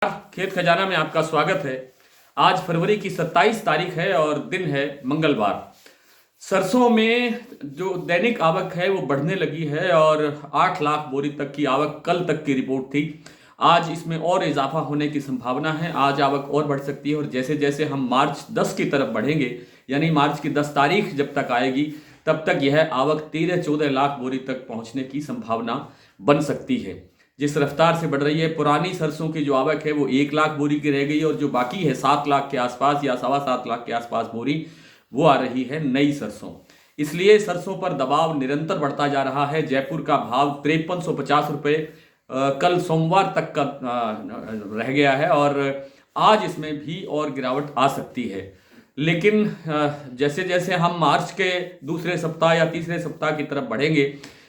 खेत खजाना में आपका स्वागत है। आज फरवरी की 27 तारीख है और दिन है मंगलवार। सरसों में जो दैनिक आवक है वो बढ़ने लगी है और 8 लाख बोरी तक की आवक कल तक की रिपोर्ट थी। आज इसमें और इजाफा होने की संभावना है। आज आवक और बढ़ सकती है और जैसे जैसे हम मार्च 10 की तरफ बढ़ेंगे, यानी मार्च की 10 तारीख जब तक आएगी तब तक यह आवक 13-14 लाख बोरी तक पहुंचने की संभावना बन सकती है। जिस रफ्तार से बढ़ रही है, पुरानी सरसों की जो आवक है वो 1 लाख बोरी की रह गई और जो बाकी है 7 लाख के आसपास या 7.25 लाख के आसपास बोरी वो आ रही है नई सरसों। इसलिए सरसों पर दबाव निरंतर बढ़ता जा रहा है। जयपुर का भाव 5350 रुपये कल सोमवार तक का रह गया है और आज इसमें भी और गिरावट आ सकती है। लेकिन जैसे जैसे हम मार्च के दूसरे सप्ताह या तीसरे सप्ताह की तरफ बढ़ेंगे,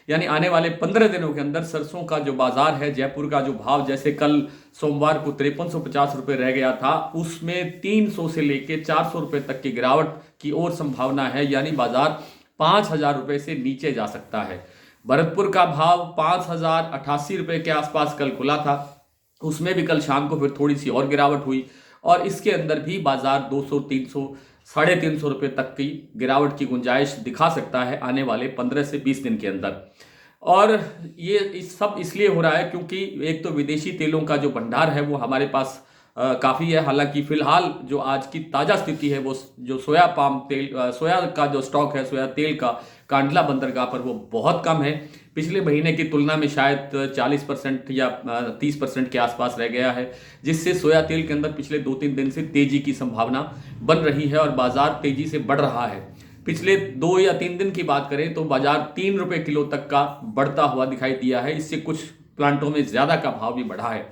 यानी आने वाले 15 दिनों के अंदर सरसों का जो बाजार है, जयपुर का जो भाव जैसे कल सोमवार को 5350 रुपये रह गया था, उसमें 300 से लेके 400 रुपये तक की गिरावट की और संभावना है। यानी बाजार 5000 रुपये से नीचे जा सकता है। भरतपुर का भाव 5088 रुपये के आसपास कल खुला था, उसमें भी कल शाम को फिर थोड़ी सी और गिरावट हुई और इसके अंदर भी बाजार 200, 300, 350 रुपये तक की गिरावट की गुंजाइश दिखा सकता है आने वाले 15 से 20 दिन के अंदर। और ये सब इसलिए हो रहा है क्योंकि एक तो विदेशी तेलों का जो भंडार है वो हमारे पास काफ़ी है। हालांकि फिलहाल जो आज की ताज़ा स्थिति है वो जो सोया पाम तेल, सोया का जो स्टॉक है, सोया तेल का कांडला बंदरगाह पर वो बहुत कम है। पिछले महीने की तुलना में शायद 40% या 30% के आसपास रह गया है, जिससे सोया तेल के अंदर पिछले 2-3 दिन से तेजी की संभावना बन रही है और बाजार तेजी से बढ़ रहा है। पिछले 2 या 3 दिन की बात करें तो बाजार 3 रुपये किलो तक का बढ़ता हुआ दिखाई दिया है। इससे कुछ प्लांटों में ज़्यादा का भाव भी बढ़ा है।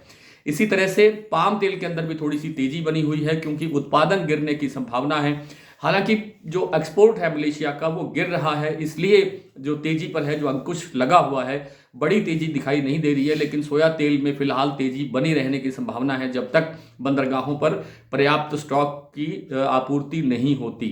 इसी तरह से पाम तेल के अंदर भी थोड़ी सी तेजी बनी हुई है क्योंकि उत्पादन गिरने की संभावना है। हालांकि जो एक्सपोर्ट है मलेशिया का वो गिर रहा है, इसलिए जो तेजी पर है, जो अंकुश लगा हुआ है, बड़ी तेजी दिखाई नहीं दे रही है। लेकिन सोया तेल में फिलहाल तेजी बनी रहने की संभावना है जब तक बंदरगाहों पर पर्याप्त स्टॉक की आपूर्ति नहीं होती।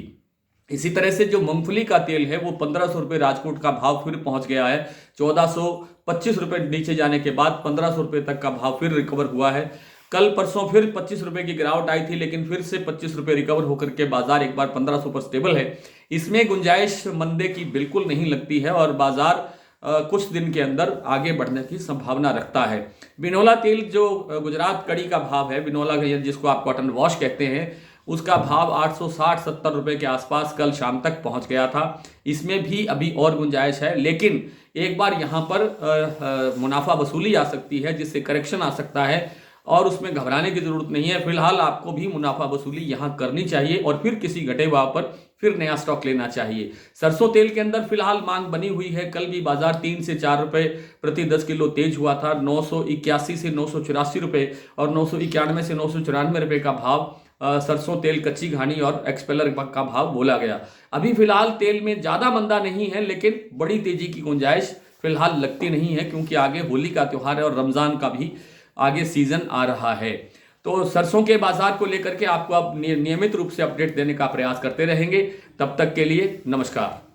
इसी तरह से जो मूंगफली का तेल है वो 1500 रुपये राजकोट का भाव फिर पहुंच गया है। 1425 रुपये नीचे जाने के बाद 1500 रुपये तक का भाव फिर रिकवर हुआ है। कल परसों फिर 25 रुपये की गिरावट आई थी, लेकिन फिर से 25 रुपये रिकवर होकर के बाजार एक बार 1500 पर स्टेबल है। इसमें गुंजाइश मंदे की बिल्कुल नहीं लगती है और बाजार कुछ दिन के अंदर आगे बढ़ने की संभावना रखता है। बिनोला तेल जो गुजरात कड़ी का भाव है, बिनोला जिसको आप कॉटन वॉश कहते हैं, उसका भाव 860-70 रुपये के आसपास कल शाम तक पहुंच गया था। इसमें भी अभी और गुंजाइश है, लेकिन एक बार यहाँ पर मुनाफा वसूली आ सकती है, जिससे करेक्शन आ सकता है और उसमें घबराने की जरूरत नहीं है। फिलहाल आपको भी मुनाफा वसूली यहाँ करनी चाहिए और फिर किसी घटे भाव पर फिर नया स्टॉक लेना चाहिए। सरसों तेल के अंदर फिलहाल मांग बनी हुई है। कल भी बाजार 3 से 4 रुपये प्रति 10 किलो तेज हुआ था। 981 से 984 रुपये और 991 से 994 रुपये का भाव सरसों तेल, कच्ची घानी और एक्सपेलर का भाव बोला गया। अभी फिलहाल तेल में ज़्यादा मंदा नहीं है, लेकिन बड़ी तेजी की गुंजाइश फिलहाल लगती नहीं है क्योंकि आगे होली का त्यौहार है और रमज़ान का भी आगे सीजन आ रहा है। तो सरसों के बाजार को लेकर के आपको अब नियमित रूप से अपडेट देने का प्रयास करते रहेंगे। तब तक के लिए नमस्कार।